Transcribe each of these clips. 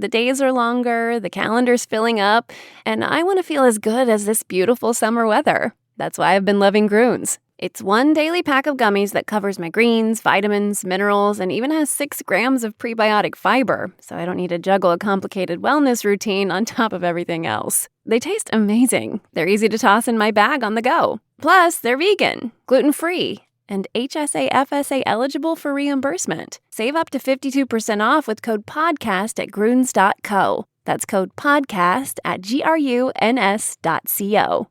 The days are longer, the calendar's filling up, and I want to feel as good as this beautiful summer weather. That's why I've been loving Groons. It's one daily pack of gummies that covers my greens, vitamins, minerals, and even has 6 grams of prebiotic fiber, so I don't need to juggle a complicated wellness routine on top of everything else. They taste amazing. They're easy to toss in my bag on the go. Plus, they're vegan, gluten-free, and HSA/FSA eligible for reimbursement. Save up to 52% off with code PODCAST at Gruns.co. That's code PODCAST at GRUNS.co.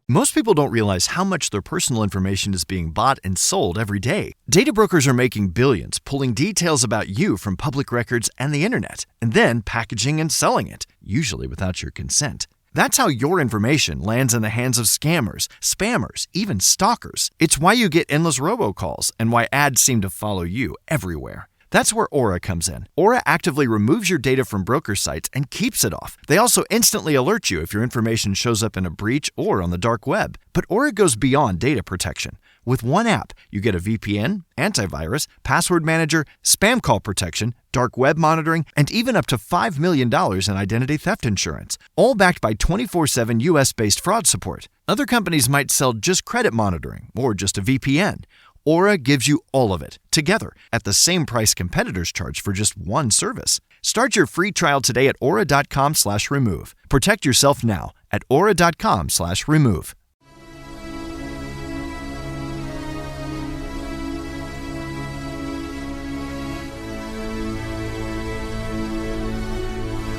Most people don't realize how much their personal information is being bought and sold every day. Data brokers are making billions, pulling details about you from public records and the internet, and then packaging and selling it, usually without your consent. That's how your information lands in the hands of scammers, spammers, even stalkers. It's why you get endless robocalls and why ads seem to follow you everywhere. That's where Aura comes in. Aura actively removes your data from broker sites and keeps it off. They also instantly alert you if your information shows up in a breach or on the dark web. But Aura goes beyond data protection. With one app, you get a VPN, antivirus, password manager, spam call protection, dark web monitoring, and even up to $5 million in identity theft insurance, all backed by 24/7 US-based fraud support. Other companies might sell just credit monitoring or just a VPN. Aura gives you all of it, together, at the same price competitors charge for just one service. Start your free trial today at aura.com/remove. Protect yourself now at aura.com/remove.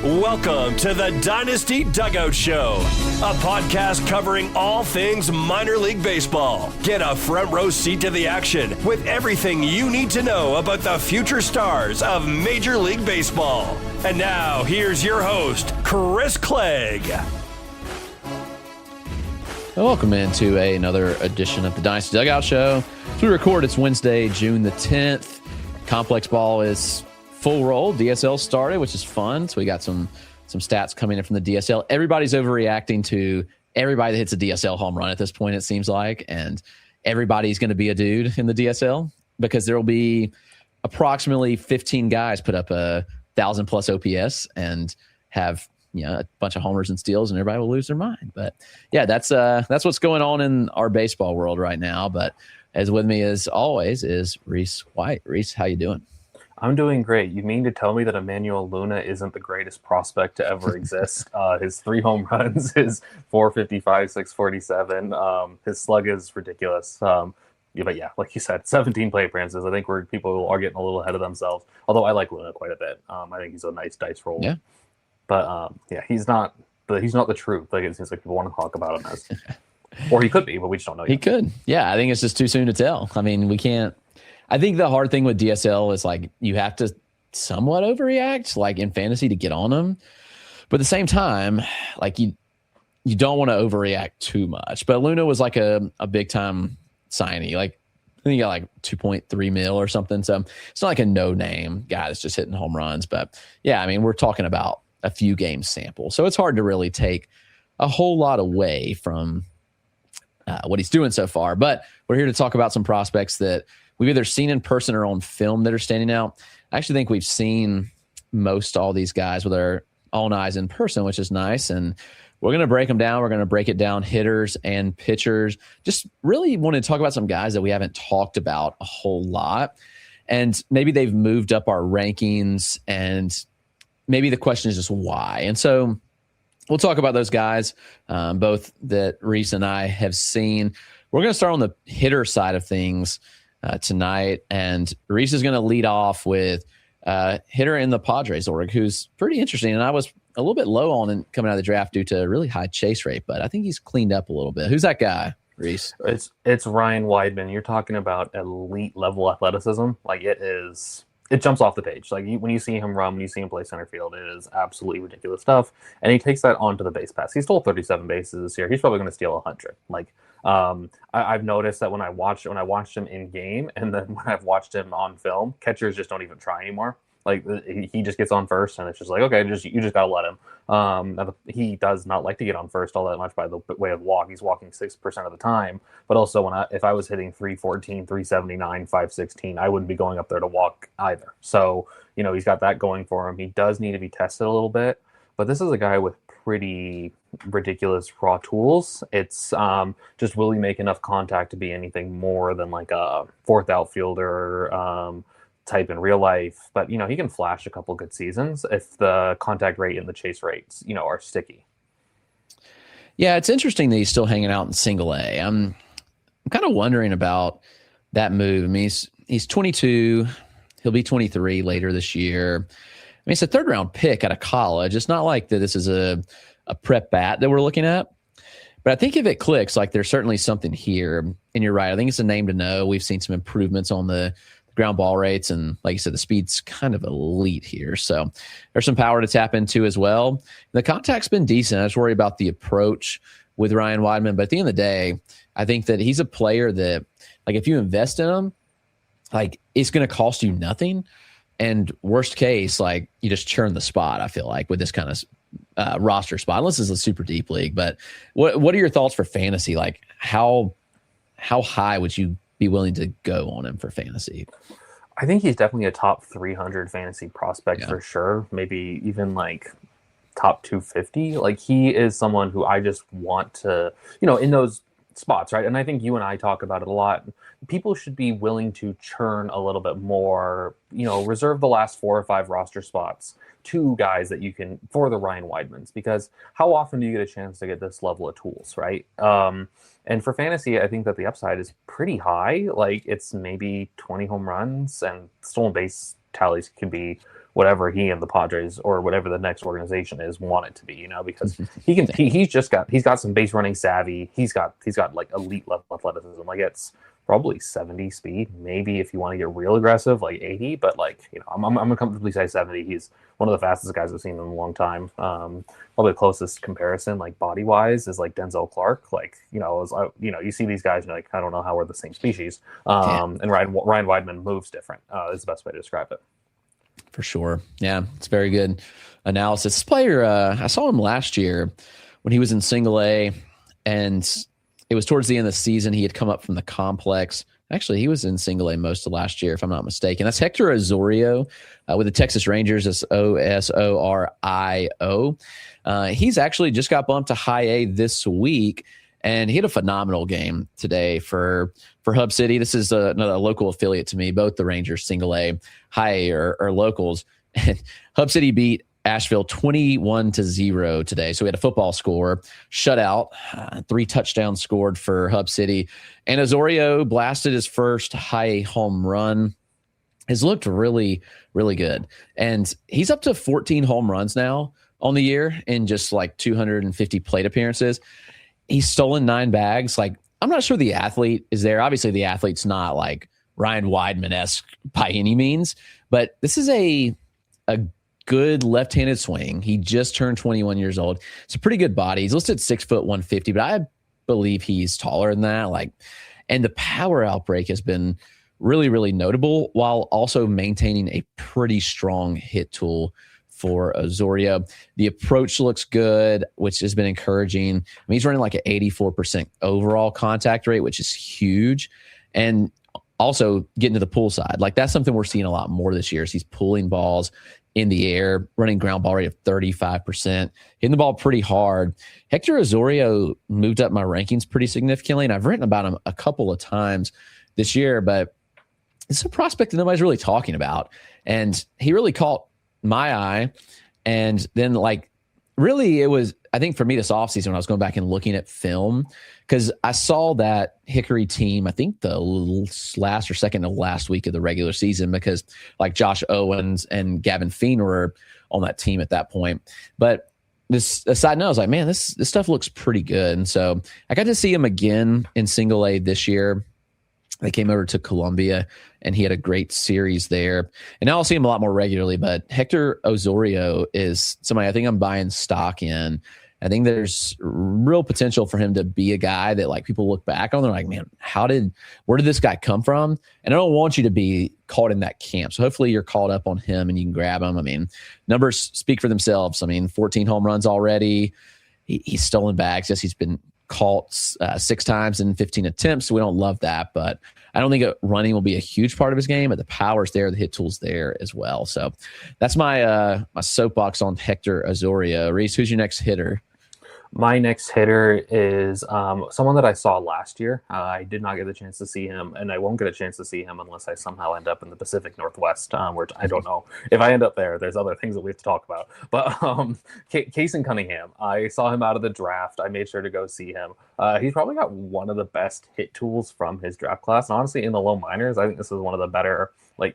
Welcome to the Dynasty Dugout Show, a podcast covering all things minor league baseball. Get a front row seat to the action with everything you need to know about the future stars of Major League Baseball. And now, here's your host, Chris Clegg. Welcome into another edition of the Dynasty Dugout Show. As we record, it's Wednesday, June the 10th. Complex ball is full roll. DSL started, which is fun. So we got some stats coming in from the DSL. Everybody's overreacting to everybody that hits a DSL home run at this point, it seems like. And everybody's going to be a dude in the DSL because there will be approximately 15 guys put up a 1,000+ OPS and have a bunch of homers and steals, and everybody will lose their mind. But yeah, that's what's going on in our baseball world right now. But as with me as always is Rhys White. Rhys, how you doing? I'm doing great. You mean to tell me that Emmanuel Luna isn't the greatest prospect to ever exist? His 3 home runs, his 455, 647. His slug is ridiculous. But yeah, like you said, 17 plate appearances. I think people are getting a little ahead of themselves. Although I like Luna quite a bit. I think he's a nice dice roll. Yeah. But he's not the truth. Like it seems like people want to talk about him as, or he could be, but we just don't know yet. He could. Yeah, I think it's just too soon to tell. I mean, we can't. I think the hard thing with DSL is like you have to somewhat overreact, like in fantasy, to get on them. But at the same time, like you don't want to overreact too much. But Luna was like a big time signee. Like I think he got like 2.3 mil or something. So it's not like a no name guy that's just hitting home runs. But yeah, I mean, we're talking about a few games sample, so it's hard to really take a whole lot away from what he's doing so far. But we're here to talk about some prospects that we've either seen in person or on film that are standing out. I actually think we've seen most all these guys with our own eyes in person, which is nice. And we're going to break them down. We're going to break it down, hitters and pitchers. Just really want to talk about some guys that we haven't talked about a whole lot. And maybe they've moved up our rankings, and maybe the question is just why. And so we'll talk about those guys, both that Rhys and I have seen. We're going to start on the hitter side of things tonight, and Rhys is going to lead off with hitter in the Padres org, who's pretty interesting. And I was a little bit low on him coming out of the draft due to a really high chase rate, but I think he's cleaned up a little bit. Who's that guy, Rhys? It's Ryan Wideman. You're talking about elite level athleticism. Like it jumps off the page. Like when you see him run, when you see him play center field, it is absolutely ridiculous stuff. And he takes that onto the base pass. He stole 37 bases this year. He's probably going to steal 100. Like I've noticed that when I watched him in game, and then when I've watched him on film, catchers just don't even try anymore. Like he just gets on first, and it's just like, okay, you just gotta let him. He does not like to get on first all that much by the way of walk. He's walking 6% of the time, but also if I was hitting 314, 379, 516, I wouldn't be going up there to walk either. So he's got that going for him. He does need to be tested a little bit, but this is a guy with pretty ridiculous raw tools. It's just will he make enough contact to be anything more than like a fourth outfielder type in real life? But he can flash a couple good seasons if the contact rate and the chase rates are sticky. Yeah, it's interesting that he's still hanging out in single A. I'm kind of wondering about that move. I mean, he's 22. He'll be 23 later this year. I mean, it's a third round pick out of college. It's not like that this is a prep bat that we're looking at. But I think if it clicks, like there's certainly something here. And you're right. I think it's a name to know. We've seen some improvements on the ground ball rates. And like you said, the speed's kind of elite here. So there's some power to tap into as well. The contact's been decent. I just worry about the approach with Ryan Wideman. But at the end of the day, I think that he's a player that, like, if you invest in him, like, it's going to cost you nothing. And worst case, like, you just churn the spot, I feel like, with this kind of roster spot, unless it's a super deep league. But what are your thoughts for fantasy? Like, how high would you be willing to go on him for fantasy? I think he's definitely a top 300 fantasy prospect for sure. Maybe even like top 250. Like, he is someone who I just want to, in those spots, right? And I think you and I talk about it a lot. People should be willing to churn a little bit more, reserve the last 4 or 5 roster spots to guys that you can, for the Ryan Widemans, because how often do you get a chance to get this level of tools, right? And for fantasy, I think that the upside is pretty high. Like, it's maybe 20 home runs, and stolen base tallies can be whatever he and the Padres or whatever the next organization is want it to be, because he's got some base running savvy. He's got like elite level athleticism. Like, it's probably 70 speed, maybe if you want to get real aggressive, like 80. But like, I'm gonna comfortably say 70. He's one of the fastest guys I've seen in a long time. Probably the closest comparison, like body wise, is like Denzel Clark. Like, you see these guys and you're like, I don't know how we're the same species. And Ryan Wideman moves different. Is the best way to describe it. For sure. Yeah, it's very good analysis. This player, I saw him last year when he was in single A, and it was towards the end of the season. He had come up from the complex. Actually, he was in single A most of last year, if I'm not mistaken. That's Hector Osorio with the Texas Rangers. It's Osorio. He's actually just got bumped to high A this week, and he had a phenomenal game today for Hub City. This is another local affiliate to me. Both the Rangers, single A, high A are locals. And Hub City beat Asheville 21-0 today. So we had a football score, shutout, 3 touchdowns scored for Hub City. And Osorio blasted his first high A home run. Has looked really, really good. And he's up to 14 home runs now on the year in just like 250 plate appearances. He's stolen 9 bags. Like, I'm not sure the athlete is there. Obviously, the athlete's not like Ryan Wideman-esque by any means, but this is a good left-handed swing. He just turned 21 years old. It's a pretty good body. He's listed 6 foot 150, but I believe he's taller than that. Like, and the power outbreak has been really, really notable while also maintaining a pretty strong hit tool for Osorio. The approach looks good, which has been encouraging. I mean, he's running like an 84% overall contact rate, which is huge. And also getting to the pull side. Like, that's something we're seeing a lot more this year is he's pulling balls in the air, running ground ball rate of 35%, hitting the ball pretty hard. Hector Osorio moved up my rankings pretty significantly, and I've written about him a couple of times this year, but it's a prospect that nobody's really talking about. And he really caught my eye. And then, like, really it was, I think for me this offseason when I was going back and looking at film, because I saw that Hickory team, I think the last or second to last week of the regular season, because like Josh Owens and Gavin Feen were on that team at that point. But this aside note, I was like, man, this stuff looks pretty good. And so I got to see him again in single A this year. They came over to Columbia, and he had a great series there. And now I'll see him a lot more regularly. But Hector Osorio is somebody I think I'm buying stock in. I think there's real potential for him to be a guy that, like, people look back on. They're like, man, where did this guy come from? And I don't want you to be caught in that camp. So hopefully you're caught up on him and you can grab him. I mean, numbers speak for themselves. I mean, 14 home runs already. He's stolen bags. Yes, he's been caught 6 times in 15 attempts. So we don't love that, but I don't think running will be a huge part of his game, but the power's there, the hit tool's there as well. So that's my my soapbox on Hector Osorio. Rhys, who's your next hitter? My next hitter is someone that I saw last year. I did not get the chance to see him, and I won't get a chance to see him unless I somehow end up in the Pacific Northwest, where I don't know. If I end up there, there's other things that we have to talk about. But Kayson Cunningham, I saw him out of the draft. I made sure to go see him. He's probably got one of the best hit tools from his draft class. And honestly, in the low minors, I think this is one of the better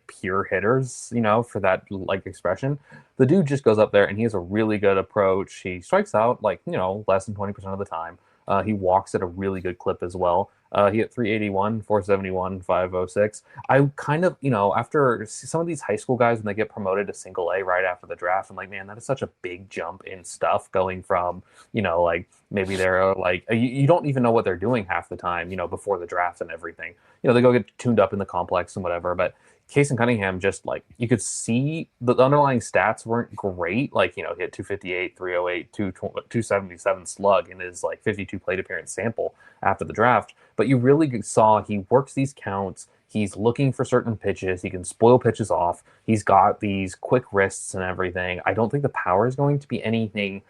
pure hitters, for that expression. The dude just goes up there and he has a really good approach. He strikes out less than 20% of the time. He walks at a really good clip as well. He hit 381, 471, 506. I kind of, after some of these high school guys, when they get promoted to single A right after the draft, I'm like, man, that is such a big jump in stuff going from, maybe they're you don't even know what they're doing half the time, before the draft and everything. They go get tuned up in the complex and whatever, but Kayson Cunningham, just you could see the underlying stats weren't great. He hit 258, 308, 277 slug in his 52 plate appearance sample after the draft. But you really saw he works these counts. He's looking for certain pitches. He can spoil pitches off. He's got these quick wrists and everything. I don't think the power is going to be anything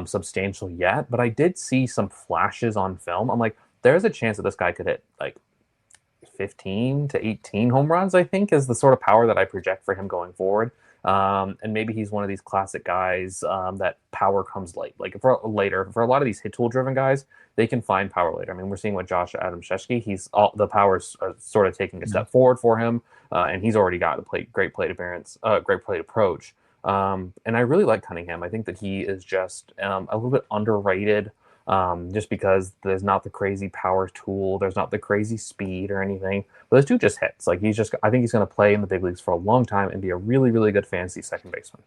substantial yet, but I did see some flashes on film. I'm like, there's a chance that this guy could hit 15 to 18 home runs, I think, is the sort of power that I project for him going forward. And maybe he's one of these classic guys that power comes late. For a lot of these hit tool driven guys, they can find power later. I mean, we're seeing with Josh Adams-Sheshki, the power's sort of taking a step forward for him, and he's already got a great plate appearance, great plate approach. And I really like Cunningham. I think that he is just a little bit underrated. Just because there's not the crazy power tool, there's not the crazy speed or anything, but this dude just hits. I think he's going to play in the big leagues for a long time and be a really, really good fantasy second baseman.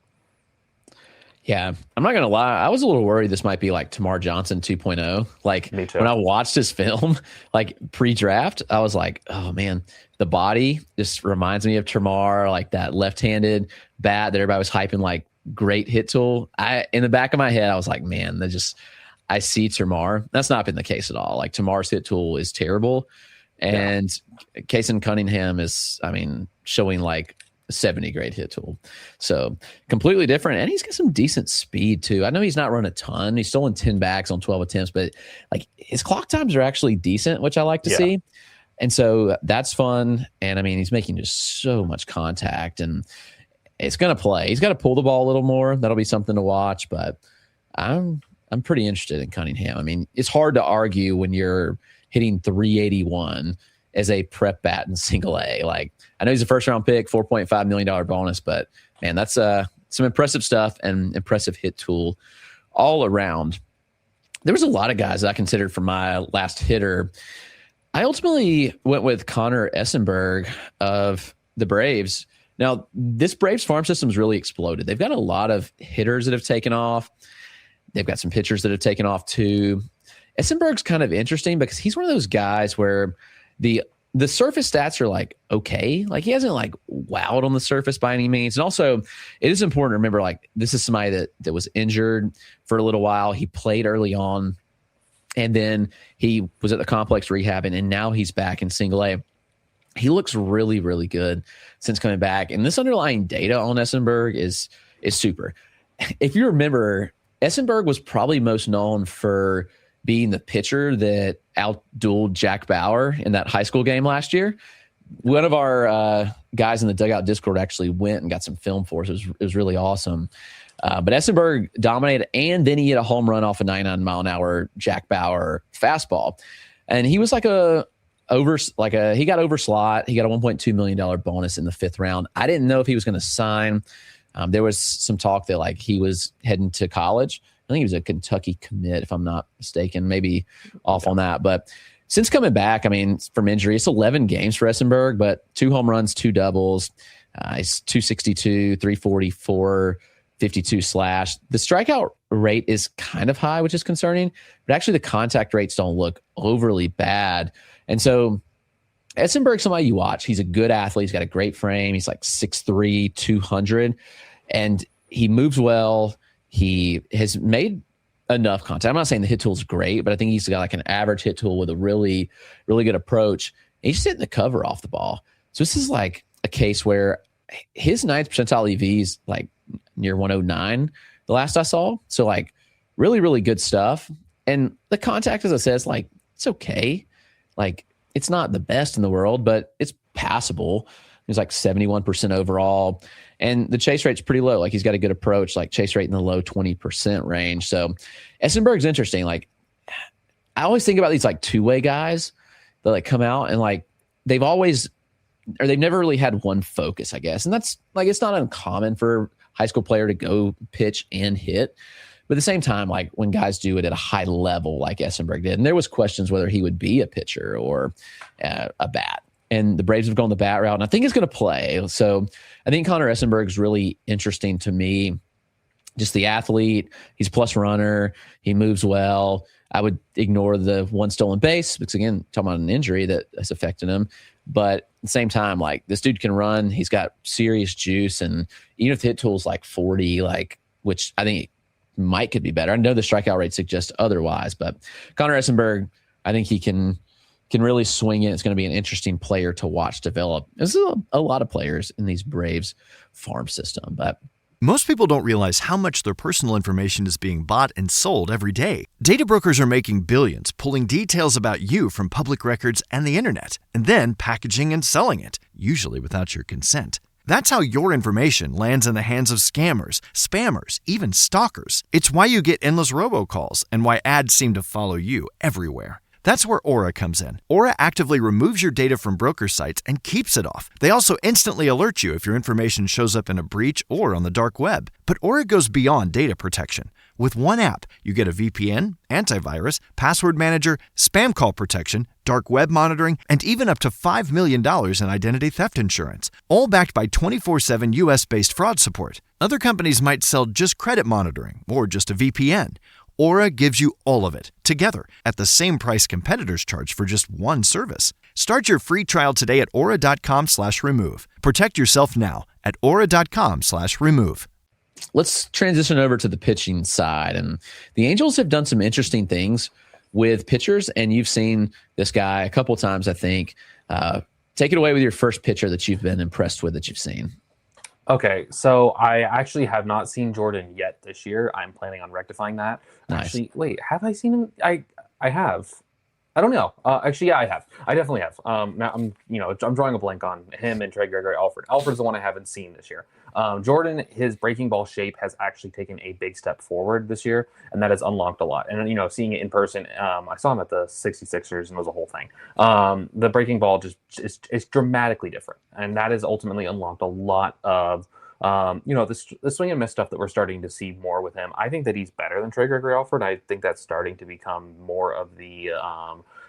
Yeah, I'm not going to lie. I was a little worried this might be Tamar Johnson 2.0. Me too. When I watched his film, pre-draft, I was like, oh man, the body just reminds me of Tamar, that left-handed bat that everybody was hyping, great hit tool. In the back of my head, I was like, man, I see Tamar. That's not been the case at all. Tamar's hit tool is terrible. And Kayson Cunningham is, showing 70 grade hit tool. So completely different. And he's got some decent speed too. I know he's not run a ton. He's stolen 10 bags on 12 attempts, but his clock times are actually decent, which I like to see. And so that's fun. And he's making just so much contact and it's going to play. He's got to pull the ball a little more. That'll be something to watch, but I'm pretty interested in Cunningham. It's hard to argue when you're hitting 381 as a prep bat in single A. I know he's a first round pick, $4.5 million bonus, but man, that's some impressive stuff and impressive hit tool all around. There was a lot of guys that I considered for my last hitter. I ultimately went with Connor Essenburg of the Braves. Now, this Braves farm system's really exploded. They've got a lot of hitters that have taken off. They've got some pitchers that have taken off too. Essenburg's kind of interesting because he's one of those guys where the surface stats are okay. He hasn't wowed on the surface by any means. And also it is important to remember, this is somebody that was injured for a little while. He played early on and then he was at the complex rehabbing and now he's back in single A. He looks really, really good since coming back. And this underlying data on Essenburg is super. If you remember, Essenburg was probably most known for being the pitcher that outdueled Jack Bauer in that high school game last year. One of our guys in the Dugout Discord actually went and got some film for us. It was really awesome. But Essenburg dominated, and then he hit a home run off a 99-mile-an-hour Jack Bauer fastball. And he was he got over slot. He got a $1.2 million bonus in the 5th round. I didn't know if he was going to sign. There was some talk that he was heading to college. I think he was a Kentucky commit, if I'm not mistaken, maybe off on that. But since coming back, from injury, it's 11 games for Essenburg, but 2 home runs, 2 doubles. He's 262, 344, 52 slash. The strikeout rate is kind of high, which is concerning, but actually the contact rates don't look overly bad. And so Essenburg's somebody you watch. He's a good athlete. He's got a great frame. He's like 6'3", 200, and he moves well. He has made enough contact. I'm not saying the hit tool is great, but I think he's got like an average hit tool with a really, really good approach. And he's just hitting the cover off the ball. So this is like a case where his 9th percentile EV is like near 109 the last I saw. So like really, really good stuff. And the contact, as I said, is like, it's okay. Like it's not the best in the world, but it's passable. He's like 71% overall. And the chase rate's pretty low. Like he's got a good approach, like chase rate in the low 20% range. So Essenburg's interesting. Like I always think about these like two-way guys that like come out and like they've never really had one focus, I guess. And that's like, it's not uncommon for a high school player to go pitch and hit. But at the same time, like when guys do it at a high level, like Essenburg did, and there was questions whether he would be a pitcher or a bat. And the Braves have gone the bat route, and I think he's going to play. So I think Connor Essenburg is really interesting to me. Just the athlete, he's a plus runner, he moves well. I would ignore the one stolen base because, again, talking about an injury that has affected him. But at the same time, like this dude can run. He's got serious juice, and even if the hit tool's like 40, like which I think could be better. I know the strikeout rate suggests otherwise, but Connor Essenburg, I think he can really swing it. It's going to be an interesting player to watch develop. There's a lot of players in these Braves farm system, but Most people don't realize how much their personal information is being bought and sold every day. Data brokers are making billions pulling details about you from public records and the internet, and then packaging and selling it, usually without your consent. That's how your information lands in the hands of scammers, spammers, even stalkers. It's why you get endless robocalls and why ads seem to follow you everywhere. That's where Aura comes in. Aura actively removes your data from broker sites and keeps it off. They also instantly alert you if your information shows up in a breach or on the dark web. But Aura goes beyond data protection. With one app, you get a VPN, antivirus, password manager, spam call protection, dark web monitoring, and even up to $5 million in identity theft insurance. All backed by 24/7 US-based fraud support. Other companies might sell just credit monitoring or just a VPN. Aura gives you all of it, together, at the same price competitors charge for just one service. Start your free trial today at aura.com/remove. Protect yourself now at aura.com/remove. Let's transition over to the pitching side. And the Angels have done some interesting things with pitchers, and you've seen this guy a couple times, I think. Take it away with your first pitcher that you've been impressed with that you've seen. Okay, so I actually have not seen Jordan yet this year. I'm planning on rectifying that. Nice. Actually, wait, have I seen him? I have. I don't know. Actually, yeah, I have. I definitely have. Now I'm drawing a blank on him and Trey Gregory Alford. Alford's the one I haven't seen this year. Jordan, his breaking ball shape has actually taken a big step forward this year, and that has unlocked a lot. And seeing it in person, I saw him at the 66ers, and it was a whole thing. The breaking ball just is dramatically different, and that has ultimately unlocked a lot of the swing and miss stuff that we're starting to see more with him. I think that he's better than Trey Gregory Alford. I think that's starting to become more of the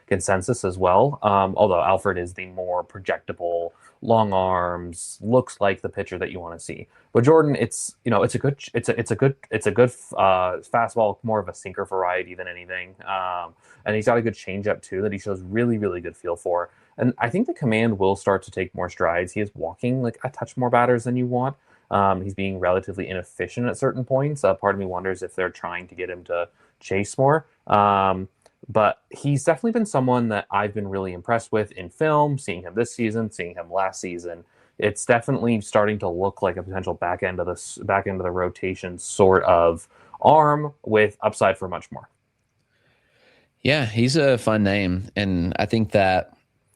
consensus as well. Although Alford is the more projectable, long arms, looks like the pitcher that you want to see. But Jordan, it's a good fastball, more of a sinker variety than anything. And he's got a good changeup too that he shows really, really good feel for. And I think the command will start to take more strides. He is walking like a touch more batters than you want. He's being relatively inefficient at certain points. Part of me wonders if they're trying to get him to chase more. But he's definitely been someone that I've been really impressed with in film, seeing him this season, seeing him last season. It's definitely starting to look like a potential back end of the rotation sort of arm with upside for much more. Yeah, he's a fun name. And I think that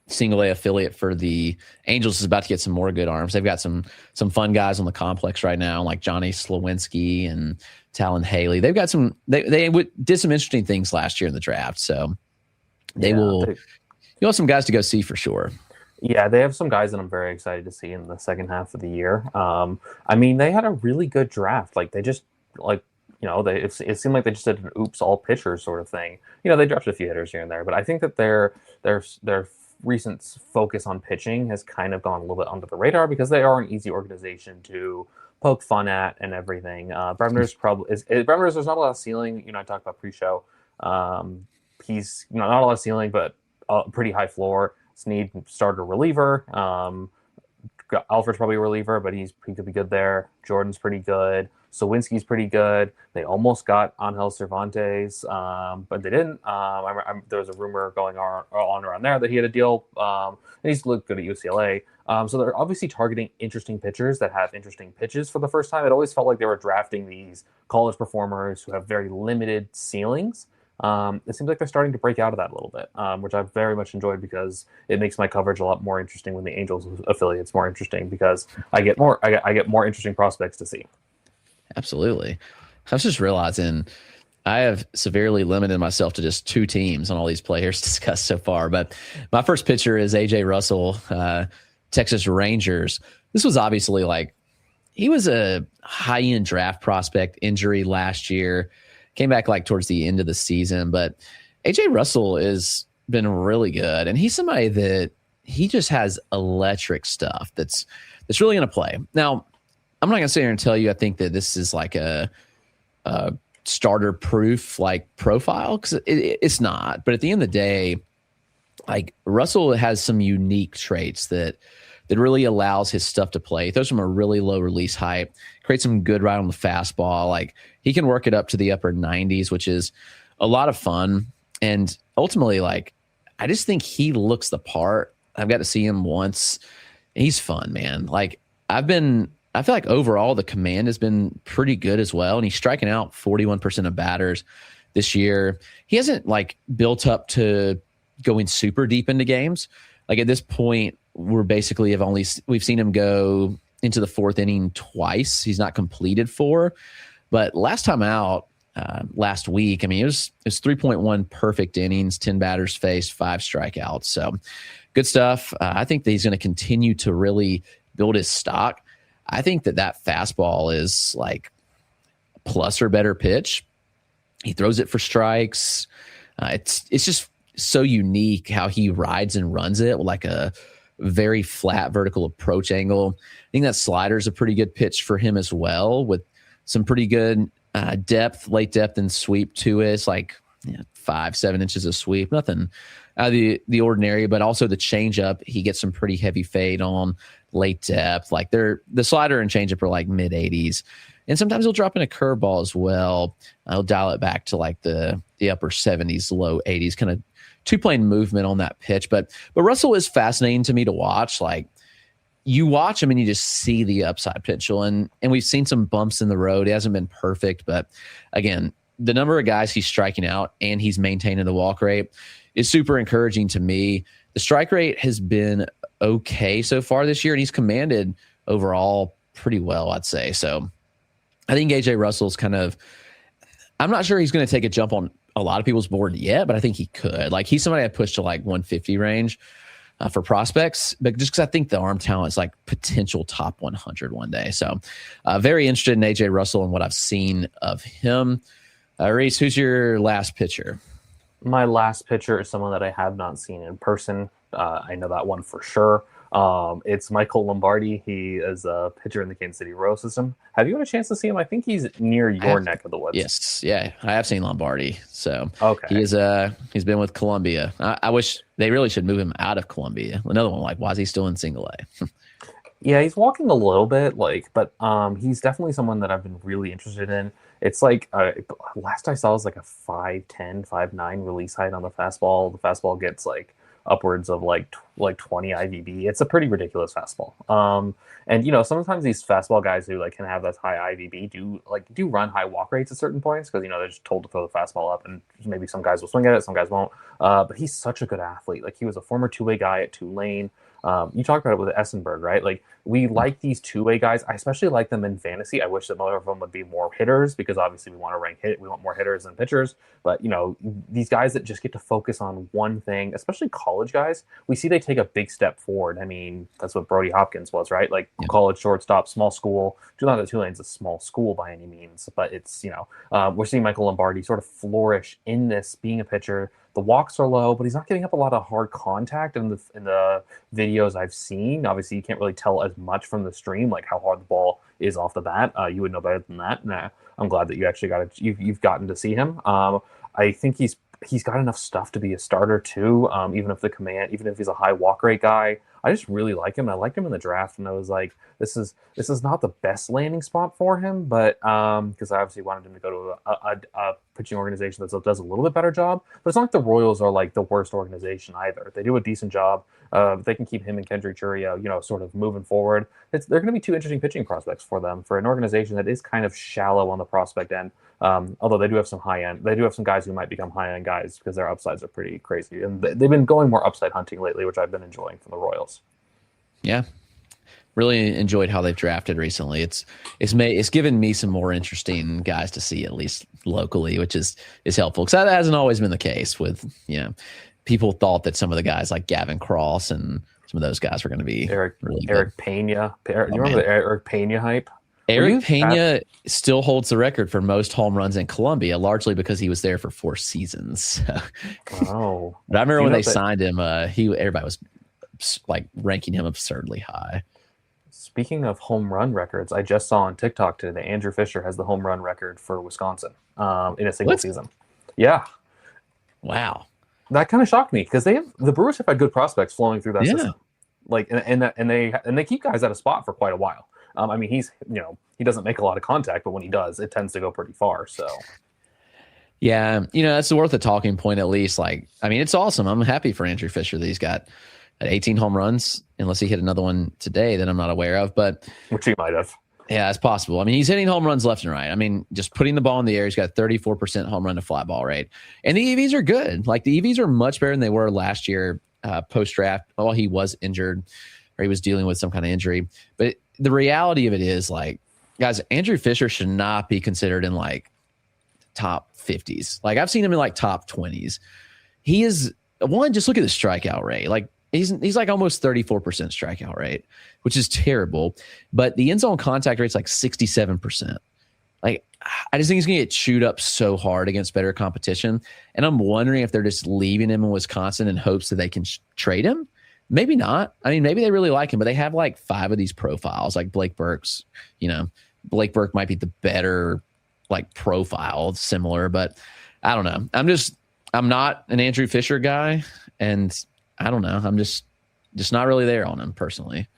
single A affiliate for the Angels is about to get some more good arms. They've got some fun guys on the complex right now, like Johnny Slawinski and Talon Haley. They've got some. They did some interesting things last year in the draft, so you'll have some guys to go see for sure. Yeah, they have some guys that I'm very excited to see in the second half of the year. They had a really good draft. Like they just it seemed like they just did an oops all pitchers sort of thing. They drafted a few hitters here and there, but I think that their recent focus on pitching has kind of gone a little bit under the radar because they are an easy organization to poke fun at and everything. Bremner's Bremner's, there's not a lot of ceiling. I talked about pre-show. He's not a lot of ceiling, but a pretty high floor. Snead, starter reliever. Alfred's probably a reliever, but he could be good there. Jordan's pretty good. Sawinski's pretty good. They almost got Angel Cervantes, but they didn't. There was a rumor going on around there that he had a deal, and he's looked good at UCLA. So they're obviously targeting interesting pitchers that have interesting pitches for the first time. It always felt like they were drafting these college performers who have very limited ceilings. It seems like they're starting to break out of that a little bit, which I've very much enjoyed because it makes my coverage a lot more interesting when the Angels affiliate's more interesting because I get more interesting prospects to see. Absolutely. I was just realizing I have severely limited myself to just 2 teams on all these players discussed so far. But my first pitcher is AJ Russell, Texas Rangers. This was obviously he was a high-end draft prospect, injury last year, came back towards the end of the season. But AJ Russell has been really good. And he's somebody that he just has electric stuff that's really going to play. Now, I'm not going to sit here and tell you I think that this is a starter proof profile because it's not. But at the end of the day, Russell has some unique traits that really allows his stuff to play. He throws from a really low release height, creates some good ride on the fastball. He can work it up to the upper 90s, which is a lot of fun. And ultimately, I just think he looks the part. I've got to see him once. He's fun, man. I feel like overall the command has been pretty good as well. And he's striking out 41% of batters this year. He hasn't built up to going super deep into games. At this point, we've seen him go into the 4th inning twice. He's not completed 4, but last time out, last week, it was 3.1 perfect innings, 10 batters faced, 5 strikeouts. So good stuff. I think that he's going to continue to really build his stock. I think that fastball is plus or better pitch. He throws it for strikes. It's just so unique how he rides and runs it with a very flat vertical approach angle. I think that slider is a pretty good pitch for him as well, with some pretty good depth, late depth and sweep to it. It's 5-7 inches of sweep, nothing out of the ordinary, but also the changeup, he gets some pretty heavy fade on late depth. The slider and changeup are mid 80s. And sometimes he'll drop in a curveball as well. I'll dial it back to the upper 70s, low 80s, kind of 2-plane movement on that pitch. But Russell is fascinating to me to watch. You watch him and you just see the upside potential. And we've seen some bumps in the road. He hasn't been perfect, but again, the number of guys he's striking out and he's maintaining the walk rate is super encouraging to me. The strike rate has been okay so far this year, and he's commanded overall pretty well, I'd say. So I think AJ Russell's I'm not sure he's going to take a jump on a lot of people's board yet, but I think he could. He's somebody I pushed to 150 range for prospects, but just because I think the arm talent is potential top 100 one day. So very interested in AJ Russell and what I've seen of him. Rhys, who's your last pitcher? My last pitcher is someone that I have not seen in person. I know that one for sure. It's Michael Lombardi. He is a pitcher in the Kansas City Royal system. Have you had a chance to see him? I think he's near your neck of the woods. Yes. Yeah, I have seen Lombardi. So okay. He's been with Columbia. I wish they really should move him out of Columbia. Another one, why is he still in single A? Yeah, he's walking a little bit, but he's definitely someone that I've been really interested in. It's last I saw was a 5'10", 5'9" release height on the fastball. The fastball gets upwards of 20 IVB. It's a pretty ridiculous fastball. And sometimes these fastball guys who can have that high IVB do run high walk rates at certain points because they're just told to throw the fastball up, and maybe some guys will swing at it, some guys won't. But he's such a good athlete. He was a former 2-way guy at Tulane. You talked about it with Essenburg, right? We like these 2-way guys. I especially like them in fantasy. I wish that more of them would be more hitters because obviously we want more hitters than pitchers. But these guys that just get to focus on one thing, especially college guys, we see they take a big step forward. That's what Brody Hopkins was, right? College shortstop, small school. Not that Tulane's a small school by any means, but it's we're seeing Michael Lombardi sort of flourish in this being a pitcher. The walks are low, but he's not getting up a lot of hard contact in the videos I've seen. Obviously, you can't really tell as much from the stream, how hard the ball is off the bat. You would know better than that. And I'm glad that you actually you've gotten to see him. I think he's he's got enough stuff to be a starter too. Even if he's a high walk rate guy, I just really like him. I liked him in the draft, and I was like, this is not the best landing spot for him, but because I obviously wanted him to go to a pitching organization that does a little bit better job. But it's not like the Royals are like the worst organization either. They do a decent job. They can keep him and Kendrick Churio, sort of moving forward. They're going to be two interesting pitching prospects for them for an organization that is kind of shallow on the prospect end. Although they do have some high end, they do have some guys who might become high end guys because their upsides are pretty crazy, and they've been going more upside hunting lately, which I've been enjoying from the Royals. Yeah, really enjoyed how they've drafted recently. It's given me some more interesting guys to see, at least locally, which is helpful, because that hasn't always been the case with people thought that some of the guys like Gavin Cross and some of those guys were going to be Eric Pena. You man. remember the Eric Pena hype? Eric Pena still holds the record for most home runs in Colombia, largely because he was there for 4 seasons. Oh, but I remember when they signed him, everybody was like ranking him absurdly high. Speaking of home run records, I just saw on TikTok today that Andrew Fisher has the home run record for Wisconsin in a single season. Yeah, wow, that kind of shocked me because the Brewers have had good prospects flowing through that system. Like and they keep guys at a spot for quite a while. I mean, he's he doesn't make a lot of contact, but when he does, it tends to go pretty far. So, yeah, that's worth a talking point at least. Like, I mean, it's awesome. I'm happy for Andrew Fisher that he's got 18 home runs, unless he hit another one today that I'm not aware of. But which he might have. Yeah, it's possible. I mean, he's hitting home runs left and right. I mean, just putting the ball in the air, he's got 34% home run to fly ball rate, and the EVs are good. Like the EVs are much better than they were last year post draft. Well, he was injured, or he was dealing with some kind of injury, but the reality of it is, like, guys, Andrew Fisher should not be considered in like top 50s. Like, I've seen him in like top 20s. He is just look at the strikeout rate. Like he's like almost 34% strikeout rate, which is terrible. But the end zone contact rate's like 67%. Like, I just think he's going to get chewed up so hard against better competition. And I'm wondering if they're just leaving him in Wisconsin in hopes that they can trade him. Maybe not. I mean, maybe they really like him, but they have like 5 of these profiles, like Blake Burke's. Blake Burke might be the better like profile, similar, but I don't know. I'm not an Andrew Fisher guy, and I don't know. I'm just not really there on him personally.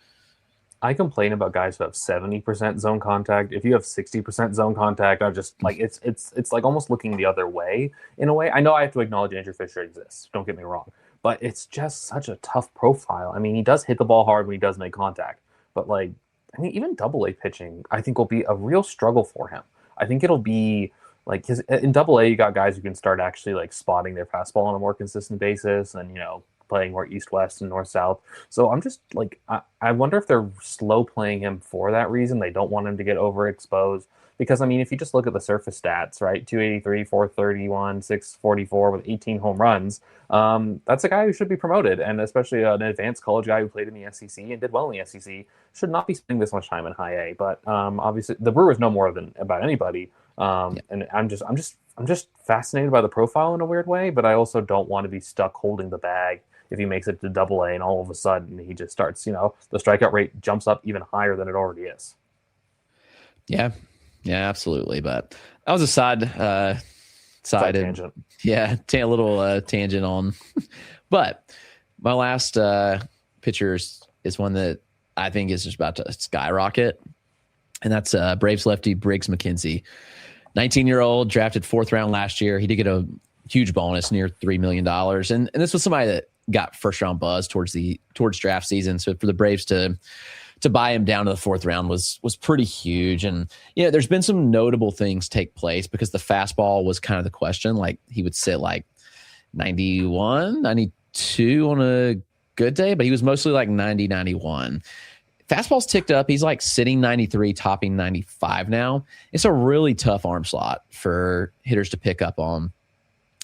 I complain about guys who have 70% zone contact. If you have 60% zone contact, I'm just like, it's like almost looking the other way in a way. I know I have to acknowledge Andrew Fisher exists. Don't get me wrong. But it's just such a tough profile. I mean, he does hit the ball hard when he does make contact. But, like, I mean, even double-A pitching, I think, will be a real struggle for him. I think it'll be, like, in double-A, you got guys who can start actually, like, spotting their fastball on a more consistent basis and, playing more east-west and north-south. So I'm just, like, I wonder if they're slow playing him for that reason. They don't want him to get overexposed. Because, I mean, if you just look at the surface stats, right, 283, 431, 644 with 18 home runs, that's a guy who should be promoted. And especially an advanced college guy who played in the SEC and did well in the SEC should not be spending this much time in high A. But obviously, the Brewers know more than about anybody. And I'm just fascinated by the profile in a weird way. But I also don't want to be stuck holding the bag if he makes it to double A and all of a sudden he just starts, the strikeout rate jumps up even higher than it already is. Yeah, absolutely. But that was a side tangent. Yeah, a little tangent on. But my last pitcher is one that I think is just about to skyrocket, and that's Braves lefty Briggs McKenzie, 19-year-old, drafted 4th round last year. He did get a huge bonus, near $3 million, and this was somebody that got first round buzz towards draft season. So for the Braves to buy him down to the 4th round was pretty huge. And there's been some notable things take place because the fastball was kind of the question. Like, he would sit like 91, 92 on a good day, but he was mostly like 90, 91. Fastball's ticked up. He's like sitting 93, topping 95 now. It's a really tough arm slot for hitters to pick up on.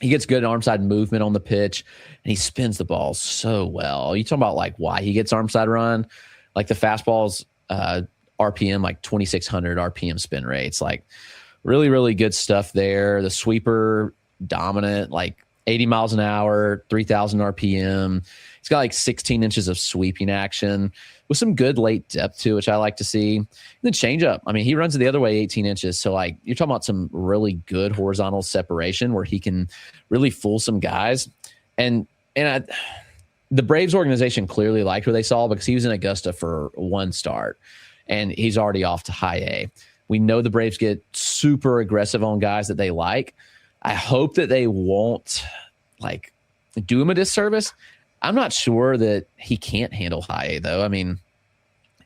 He gets good arm side movement on the pitch, and he spins the ball so well. You talking about like why he gets arm side run? Like the fastball's RPM, like 2,600 RPM spin rates, like really, really good stuff there. The sweeper, dominant, like 80 miles an hour, 3,000 RPM. He's got like 16 inches of sweeping action. with some good late depth too, which I like to see. And the changeup, I mean, he runs it the other way 18 inches. So like you're talking about some really good horizontal separation where he can really fool some guys. And the Braves organization clearly liked what they saw because he was in Augusta for one start and he's already off to high A. We know the Braves get super aggressive on guys that they like. I hope that they won't like do him a disservice. I'm not sure that he can't handle high A though. I mean,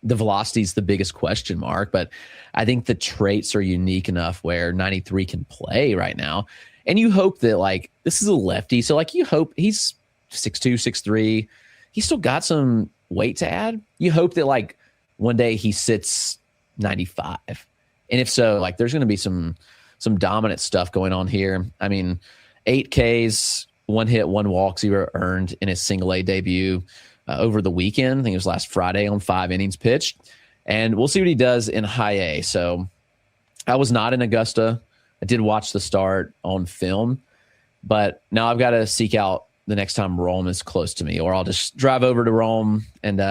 the velocity is the biggest question mark, but I think the traits are unique enough where 93 can play right now. And you hope that like, this is a lefty. So like you hope he's 6'2", 6'3". He's still got some weight to add. You hope that like one day he sits 95. And if so, like there's going to be some dominant stuff going on here. I mean, 8 Ks, 1 hit, 1 walk, 0 earned in his single A debut over the weekend. I think it was last Friday on 5 innings pitched. And we'll see what he does in high A. So I was not in Augusta. I did watch the start on film, but now I've got to seek out the next time Rome is close to me, or I'll just drive over to Rome and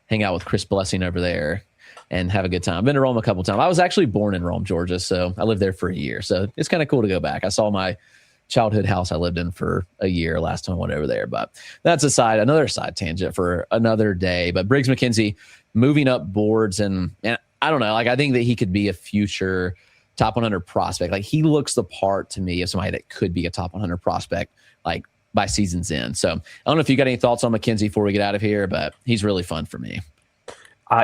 hang out with Chris Blessing over there and have a good time. I've been to Rome a couple times. I was actually born in Rome, Georgia, so I lived there for a year. So it's kind of cool to go back. I saw my childhood house I lived in for a year last time I went over there, but that's another side tangent for another day. But Briggs McKenzie moving up boards, and I don't know, like I think that he could be a future top 100 prospect. Like he looks the part to me of somebody that could be a top 100 prospect, like by season's end. So I don't know if you got any thoughts on McKenzie before we get out of here, but he's really fun for me.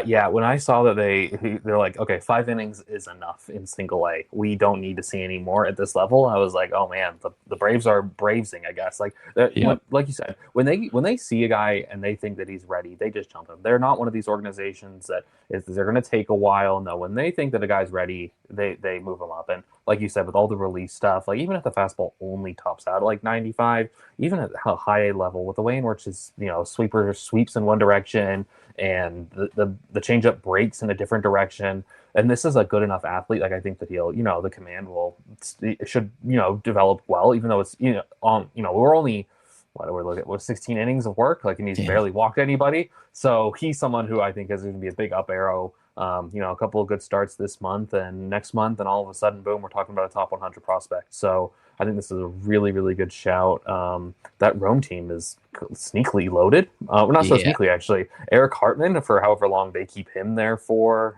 Yeah, when I saw that they're like, okay, 5 innings is enough in single A. We don't need to see any more at this level. I was like, oh man, the Braves are bravesing, I guess. Like like you said, when they see a guy and they think that he's ready, they just jump him. They're not one of these organizations that they're going to take a while. No, when they think that a guy's ready, they move him up. And like you said, with all the release stuff, like even if the fastball only tops out at like 95, even at a high A level, with the way in which his sweeper sweeps in one direction and the changeup breaks in a different direction, and this is a good enough athlete. Like I think that he'll, the command should develop well, even though it's we're only we're looking at 16 innings of work, like, and he's barely walked anybody. So he's someone who I think is going to be a big up arrow. A couple of good starts this month and next month, and all of a sudden, boom, we're talking about a top 100 prospect. So I think this is a really, really good shout. That Rome team is sneakily loaded. We're not so sneakily, actually. Eric Hartman, for however long they keep him there for.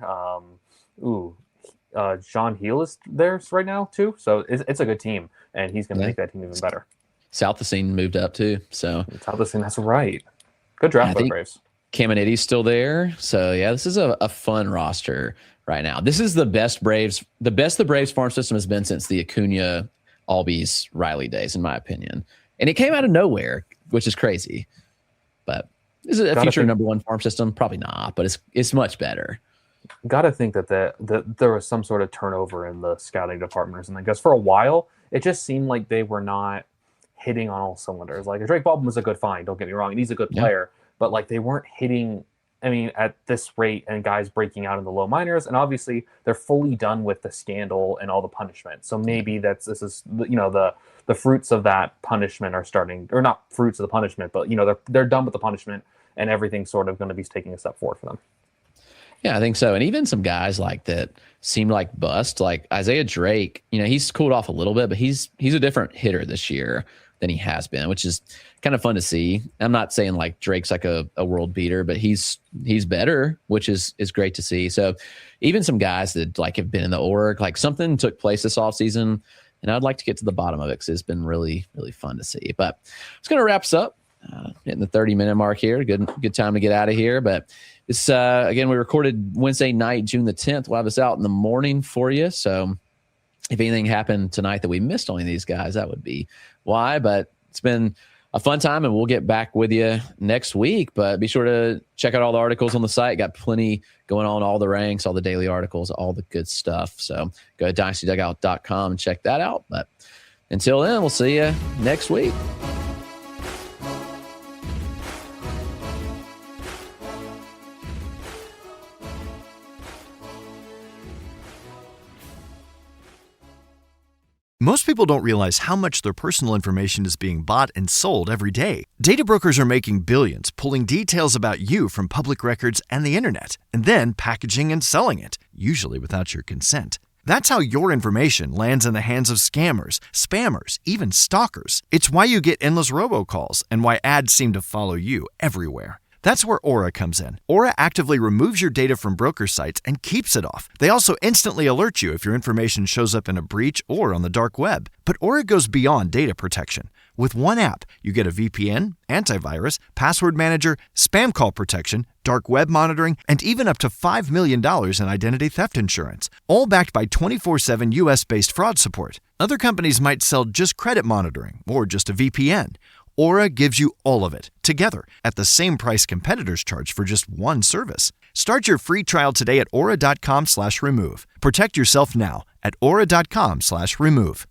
John Heel is there right now, too. So it's a good team, and he's going to make that team even better. Southacene moved up, too. So Southacene, that's right. Good draft by the Braves. Caminiti's still there. So, yeah, this is a fun roster right now. This is the best the Braves farm system has been since the Acuna, Albies, Riley days, in my opinion. And it came out of nowhere, which is crazy. But is it a future number one farm system? Probably not, but it's much better. Got to think that there was some sort of turnover in the scouting department or something. Because for a while, it just seemed like they were not hitting on all cylinders. Like Drake Baldwin was a good find, don't get me wrong, and he's a good player. But like they weren't hitting, at this rate, and guys breaking out in the low minors. And obviously they're fully done with the scandal and all the punishment. So maybe this is the fruits of that punishment are starting, or not fruits of the punishment, but they're done with the punishment, and everything's sort of going to be taking a step forward for them. Yeah, I think so. And even some guys like that seem like bust, like Isaiah Drake, he's cooled off a little bit, but he's a different hitter this year than he has been, which is kind of fun to see. I'm not saying like Drake's like a world beater, but he's better, which is great to see. So even some guys that like have been in the org, like something took place this offseason, and I'd like to get to the bottom of it because it's been really, really fun to see. But it's going to wrap us up, hitting the 30-minute mark here. Good time to get out of here. But it's again, we recorded Wednesday night, June the 10th. We'll have this out in the morning for you. So if anything happened tonight that we missed on any of these guys, that would be why. But it's been a fun time, and we'll get back with you next week. But be sure to check out all the articles on the site. Got plenty going on, all the ranks, all the daily articles, all the good stuff. So go to dynastydugout.com and check that out. But until then, we'll see you next week. Most Most people don't realize how much their personal information is being bought and sold every day. Data brokers are making billions pulling details about you from public records and the internet, and then packaging and selling it, usually without your consent. That's how your information lands in the hands of scammers, spammers, even stalkers. It's why you get endless robocalls and why ads seem to follow you everywhere. That's where Aura comes in. Aura actively removes your data from broker sites and keeps it off. They also instantly alert you if your information shows up in a breach or on the dark web. But Aura goes beyond data protection. With one app, you get a VPN, antivirus, password manager, spam call protection, dark web monitoring, and even up to $5 million in identity theft insurance, all backed by 24/7 US-based fraud support. Other companies might sell just credit monitoring or just a VPN. Aura gives you all of it, together, at the same price competitors charge for just one service. Start your free trial today at aura.com/remove. Protect yourself now at aura.com/remove.